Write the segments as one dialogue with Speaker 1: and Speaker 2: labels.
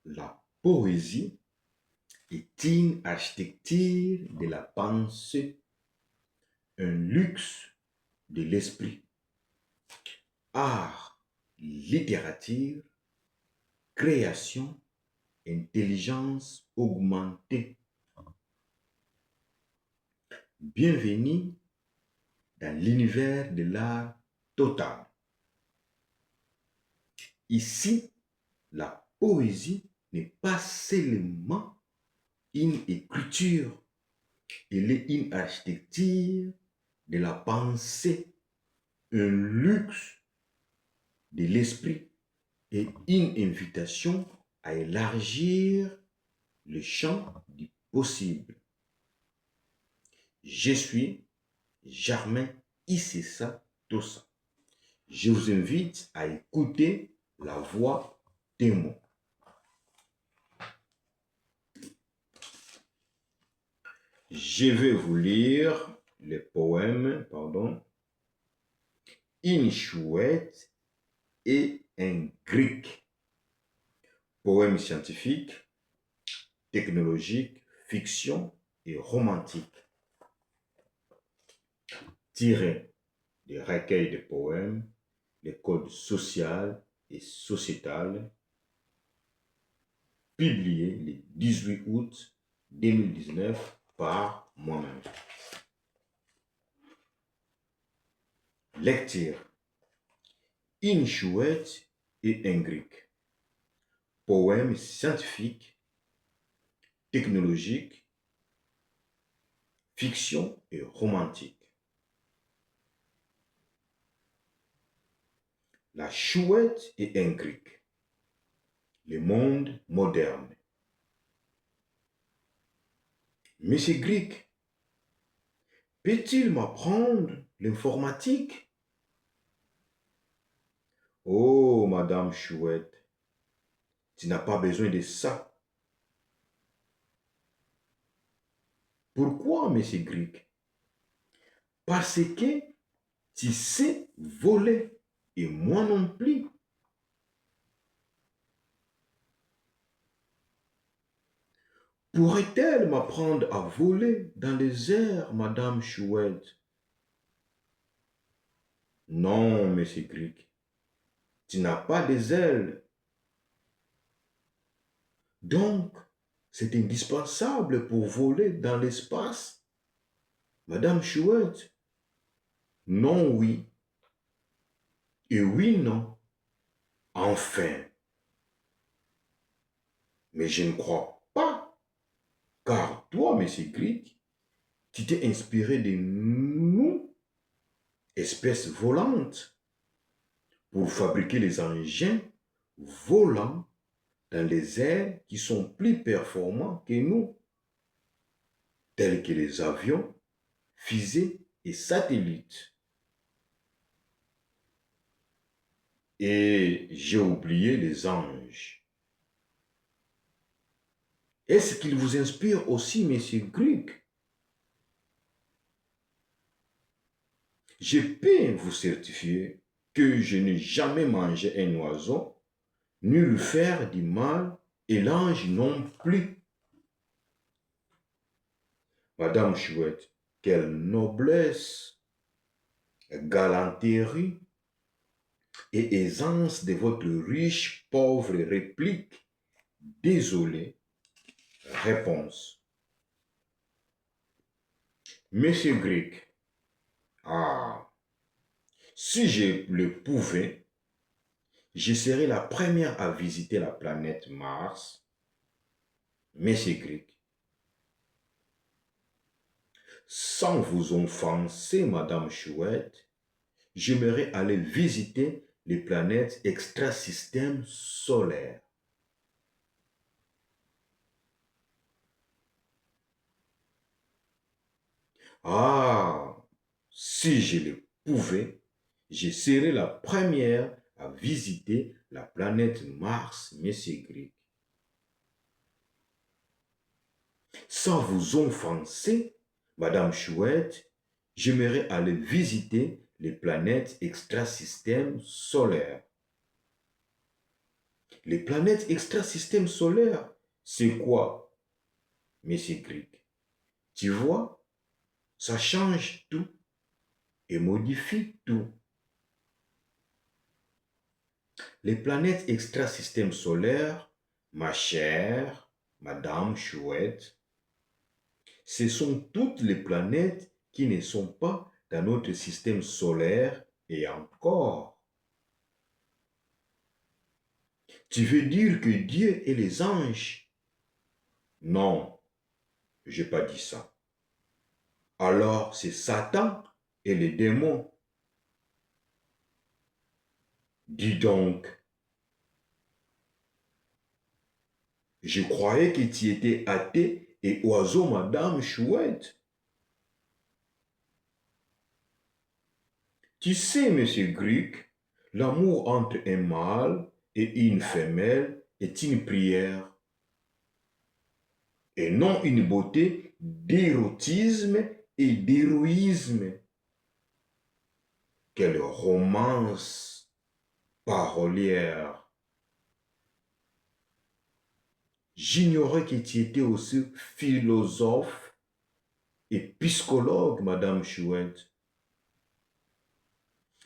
Speaker 1: La poésie est une architecture de la pensée, un luxe de l'esprit, art, littérature, création, intelligence augmentée. Bienvenue dans l'univers de l'art total. Ici, la poésie n'est pas seulement une écriture, elle est une architecture de la pensée, un luxe de l'esprit et une invitation à élargir le champ du possible. Je suis Germain Issessa Tossa. Je vous invite à écouter la voix des mots. Je vais vous lire le poème, Une chouette et un grec. Poème scientifique, technologique, fiction et romantique. Tiré des recueils de poèmes, les codes social et sociétal, publié le 18 août 2019 par moi-même. Lecture. Une chouette et un grec. Poème scientifique, technologique, fiction et romantique. La chouette et un grec. Le monde moderne. Mais ce grec, peut-il m'apprendre l'informatique? Oh, Madame Chouette, tu n'as pas besoin de ça. Pourquoi, monsieur grec? Parce que tu sais voler et moi non plus. Pourrait-elle m'apprendre à voler dans les airs, Madame Chouette? Non, monsieur grec, tu n'as pas des ailes. Donc, c'est indispensable pour voler dans l'espace. Madame Chouette, non, oui. Et oui, non. Enfin. Mais je ne crois pas. Car toi, monsieur Grec, tu t'es inspiré de nous, espèces volantes, pour fabriquer les engins volants dans les airs qui sont plus performants que nous, tels que les avions, fusées et satellites. Et j'ai oublié les anges. Est-ce qu'ils vous inspirent aussi, monsieur Grec? Je peux vous certifier que je n'ai jamais mangé un oiseau, ni lui faire du mal, et l'ange non plus. Madame Chouette, quelle noblesse, galanterie et aisance de votre riche, pauvre réplique. Désolé. Réponse. Monsieur Grec, ah, si je le pouvais, je serais la première à visiter la planète Mars. Monsieur Grec, sans vous offenser, Madame Chouette, j'aimerais aller visiter les planètes extrasystème solaire. Ah, si je le pouvais, je serais la première à visiter la planète Mars, monsieur Grec. Sans vous offenser, Madame Chouette, j'aimerais aller visiter les planètes extrasystème solaire. Les planètes extra-système solaire, c'est quoi, Monsieur Greek? Tu vois, ça change tout et modifie tout. Les planètes extra-système solaire, ma chère Madame Chouette, ce sont toutes les planètes qui ne sont pas dans notre système solaire et encore. Tu veux dire que Dieu et les anges? Non, je n'ai pas dit ça. Alors c'est Satan et les démons. Dis donc, je croyais que tu étais athée et oiseau, Madame Chouette. Tu sais, Monsieur Greek, l'amour entre un mâle et une femelle est une prière et non une beauté d'érotisme et d'héroïsme. Quelle romance parolière! J'ignorais que tu étais aussi philosophe et psychologue, Madame Chouette.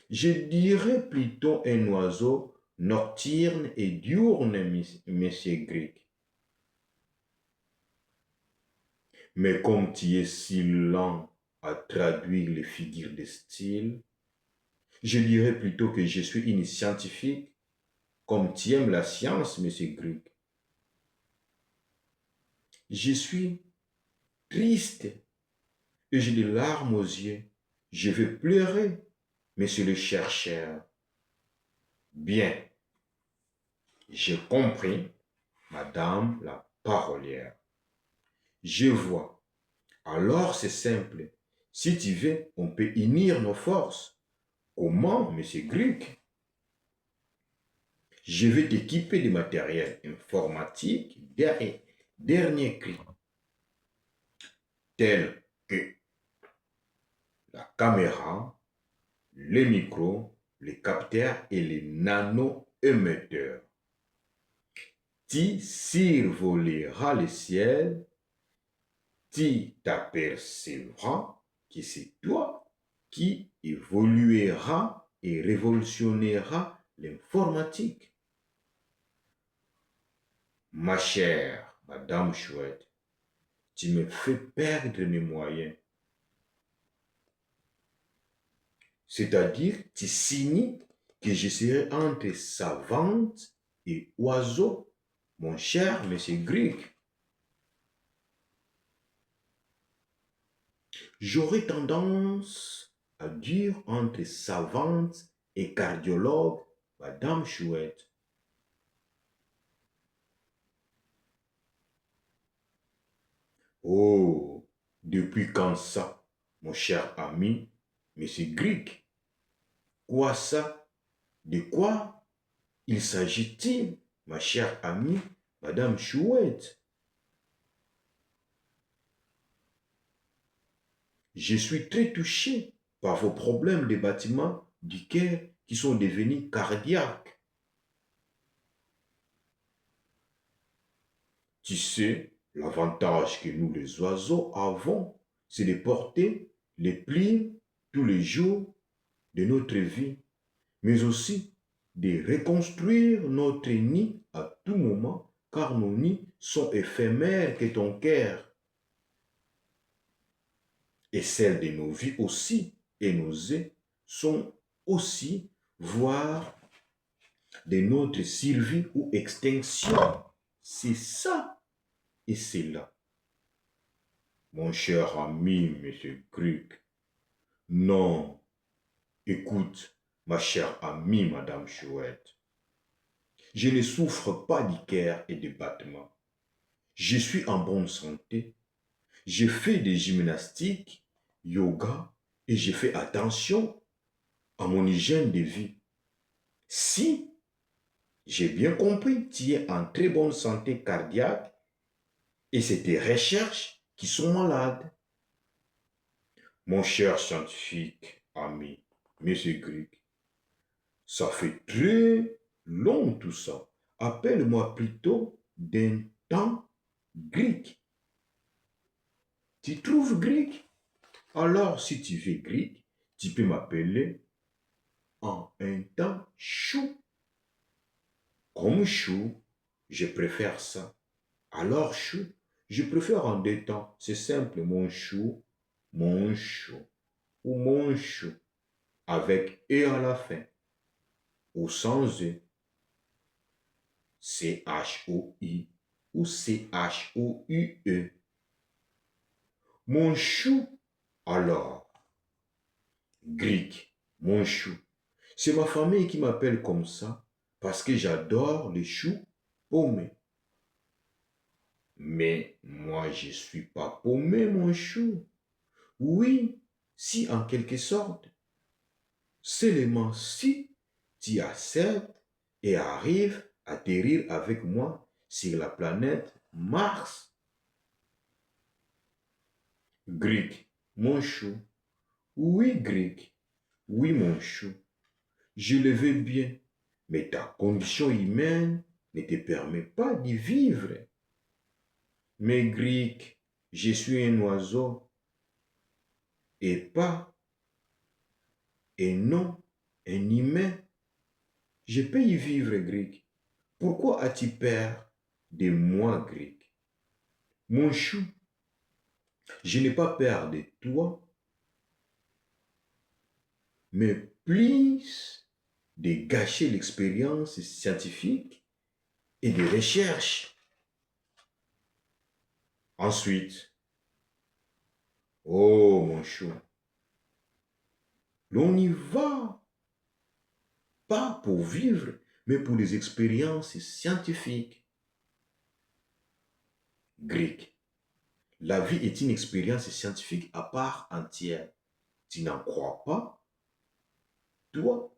Speaker 1: Je dirais plutôt un oiseau nocturne et diurne, Monsieur Greek. Mais comme tu es si lent à traduire les figures de style, je dirais plutôt que je suis une scientifique, comme tu aimes la science, Monsieur Greek. Je suis triste et j'ai des larmes aux yeux. Je vais pleurer, monsieur le chercheur. Bien, j'ai compris, madame la parolière. Je vois. Alors c'est simple. Si tu veux, on peut unir nos forces. Comment, monsieur Greek? Je vais t'équiper de matériel informatique dernier cri, tel que la caméra, les micros, les capteurs et les nano-émetteurs. Tu survoleras le ciel, tu t'apercevras que c'est toi qui évoluera et révolutionnera l'informatique. Ma chère Madame Chouette, tu me fais perdre mes moyens. C'est-à-dire, tu signes que je serai entre savante et oiseau, mon cher monsieur Greek. J'aurais tendance à dire entre savante et cardiologue, Madame Chouette. Oh, depuis quand ça, mon cher ami, monsieur Greek? Quoi ça? De quoi il s'agit-il, ma chère amie, Madame Chouette? Je suis très touché par vos problèmes de bâtiments du cœur qui sont devenus cardiaques. Tu sais, l'avantage que nous les oiseaux avons, c'est de porter les plis tous les jours de notre vie, mais aussi de reconstruire notre nid à tout moment, car nos nids sont éphémères que ton cœur, et celles de nos vies aussi, et nos œufs sont aussi, voire de notre survie ou extinction. C'est ça et c'est là. Mon cher ami, monsieur Greek, non, écoute, ma chère amie, madame Chouette, je ne souffre pas d'icère et de battements. Je suis en bonne santé. Je fais des gymnastiques, yoga, et je fais attention à mon hygiène de vie. Si j'ai bien compris, tu es en très bonne santé cardiaque et c'est tes recherches qui sont malades. Mon cher scientifique ami, monsieur Greek, ça fait très long tout ça. appelle-moi plutôt d'un temps grec. Tu trouves grec? Alors, si tu veux grec, tu peux m'appeler en un temps chou. Comme chou, je préfère ça. Alors, chou, je préfère en deux temps. C'est simple, mon chou, ou mon chou, avec E à la fin, ou sans E, C-H-O-I, ou C-H-O-U-E. Mon chou, alors, grec, mon chou. C'est ma famille qui m'appelle comme ça parce que j'adore les choux paumés. Mais moi, je ne suis pas paumé, mon chou. Oui, si en quelque sorte, seulement si tu acceptes et arrives à atterrir avec moi sur la planète Mars. Grec, mon chou. Oui, grec. Oui, mon chou. Je le veux bien, mais ta condition humaine ne te permet pas d'y vivre. Mais grec, je suis un oiseau et pas et non un humain. Je peux y vivre, grec. Pourquoi as-tu peur de moi, grec? Mon chou, je n'ai pas peur de toi, mais plus de gâcher l'expérience scientifique et de recherche. Ensuite, oh mon chou, l'on y va, pas pour vivre, mais pour les expériences scientifiques. Grec, la vie est une expérience scientifique à part entière. Tu n'en crois pas, toi?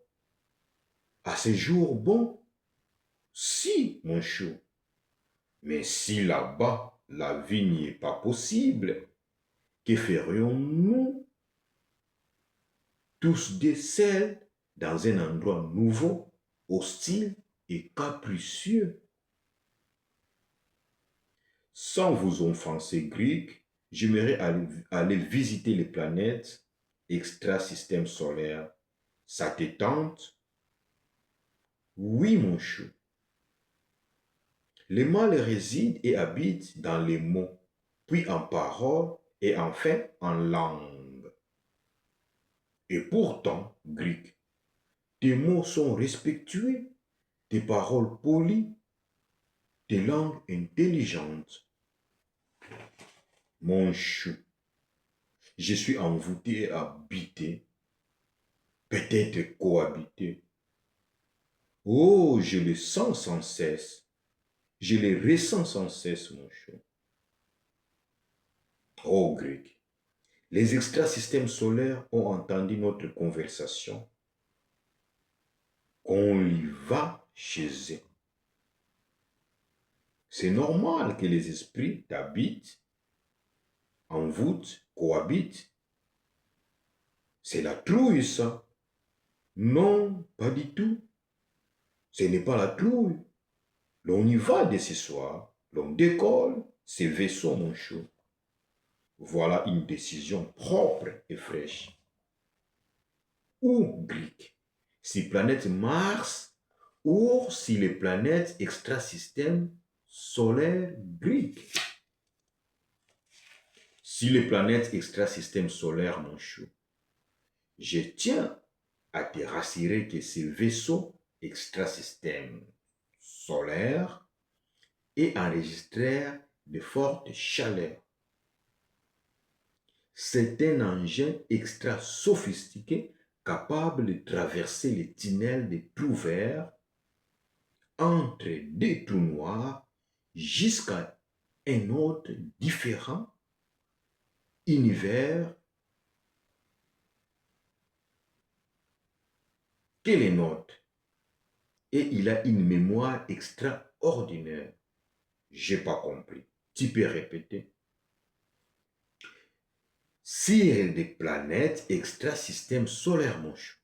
Speaker 1: À ces jours bons, si, mon chou. Mais si là-bas, la vie n'y est pas possible, que ferions-nous? Tous des seuls dans un endroit nouveau, hostile et capricieux. Sans vous offenser, Greek, j'aimerais aller visiter les planètes extra-système solaire. Ça te tente? Oui, mon chou. Les mâles résident et habitent dans les mots, puis en paroles et enfin en langue. Et pourtant, Greek, tes mots sont respectueux, tes paroles polies, tes langues intelligentes. Mon chou, je suis envoûté et habité, peut-être cohabité. Oh, je le sens sans cesse, je le ressens sans cesse, mon chou. Oh, Greg, les extrasystèmes solaires ont entendu notre conversation. On y va chez eux. C'est normal que les esprits t'habitent, envoûtent, cohabitent. C'est la trouille, ça. Non, pas du tout. Ce n'est pas la trouille. L'on y va dès ce soir. L'on décolle ces vaisseaux, mon chou. Voilà une décision propre et fraîche. Ou Greek, si planète Mars ou si les planètes extrasystèmes solaires Greek. Si les planètes extrasystèmes solaires, mon chou, je tiens à te rassurer que ces vaisseaux extrasystèmes solaires et enregistrèrent de fortes chaleurs. C'est un engin extra sophistiqué capable de traverser les tunnels des trous verts entre deux trous noirs jusqu'à un autre différent univers que les nôtres. Et il a une mémoire extraordinaire. J'ai pas compris. Tu peux répéter. Sur des planètes extra-système solaire, mon chou,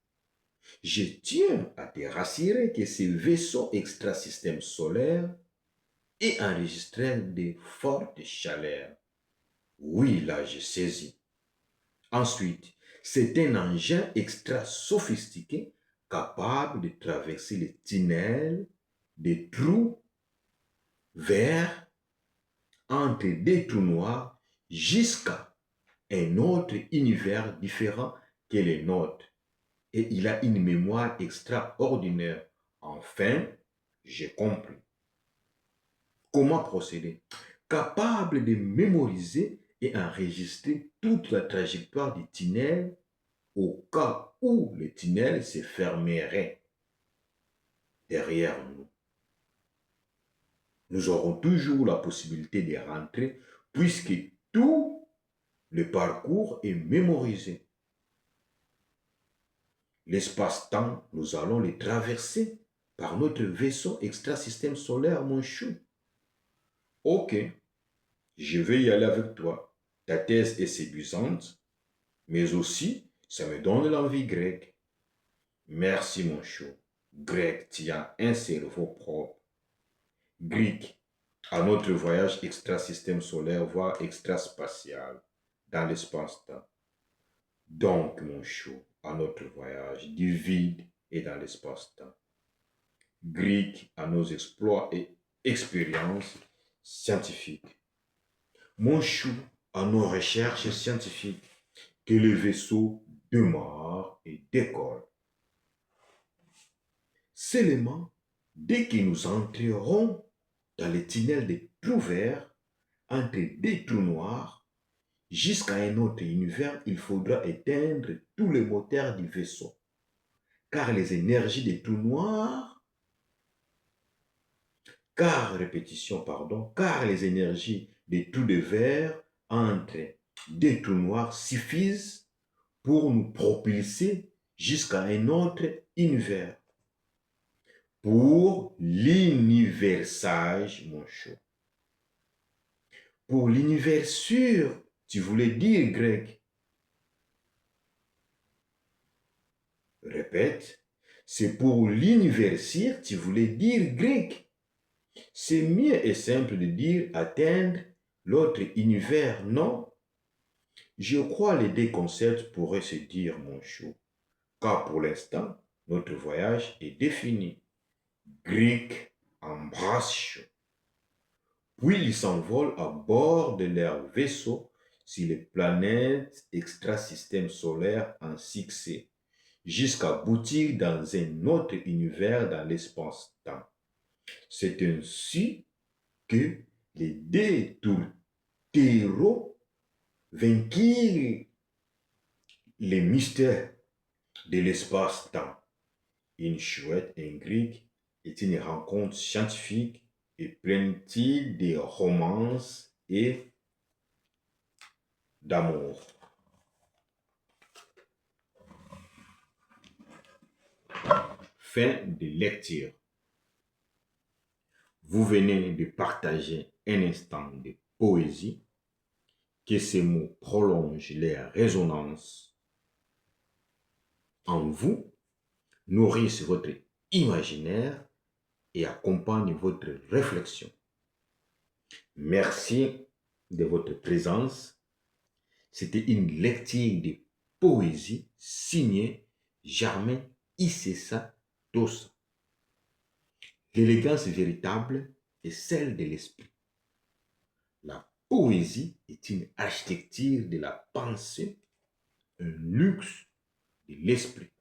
Speaker 1: Je tiens à te rassurer que ce vaisseau extrasystème solaire est enregistré de fortes chaleurs. Oui, là, je saisis. Ensuite, c'est un engin extra sophistiqué capable de traverser les tunnels, des trous verts entre des trous noirs jusqu'à un autre univers différent que les nôtres. Et il a une mémoire extraordinaire. Enfin, j'ai compris. Comment procéder? Capable de mémoriser et enregistrer toute la trajectoire du tunnel au cas où le tunnel se fermerait derrière nous. Nous aurons toujours la possibilité de rentrer puisque tout le parcours est mémorisé. L'espace-temps, nous allons le traverser par notre vaisseau extrasystème solaire, mon chou. Ok, je vais y aller avec toi. Ta thèse est séduisante, mais aussi, ça me donne l'envie grecque. Merci, mon chou. Grec, tu as un cerveau propre. Greek, à notre voyage extra-système solaire, voire extraspatial, dans l'espace-temps. Donc, mon chou, à notre voyage du vide et dans l'espace-temps. Greek, à nos exploits et expériences scientifiques. Mon chou, à nos recherches scientifiques. Que le vaisseau démarre et décolle. Seulement, dès que nous entrerons dans les tunnels des trous verts, entre des trous noirs, jusqu'à un autre univers, il faudra éteindre tous les moteurs du vaisseau. Car les énergies des trous noirs, car les énergies des trous de verre entre des trous noirs suffisent pour nous propulser jusqu'à un autre univers. Pour l'universage, mon chou. Pour l'univers sûr, tu voulais dire grec. Répète, c'est pour l'univers sûr, tu voulais dire grec. C'est mieux et simple de dire atteindre l'autre univers, non? Je crois les deux concepts pourraient se dire, mon chou, car pour l'instant, notre voyage est défini. Grec embrasse chaud. Puis ils s'envolent à bord de leur vaisseau sur les planètes extrasystème solaire en succès, jusqu'à aboutir dans un autre univers dans l'espace-temps. C'est ainsi que les deux tourtereaux vainquirent les mystères de l'espace-temps. Une chouette Ingrid est une rencontre scientifique et pleine de romances et d'amour. Fin de lecture. Vous venez de partager un instant de poésie, que ces mots prolongent leur résonance en vous, nourrissent votre imaginaire et accompagnent votre réflexion. Merci de votre présence. C'était une lecture de poésie signée Germain Issessa Tossa. L'élégance véritable est celle de l'esprit. La poésie est une architecture de la pensée, un luxe de l'esprit.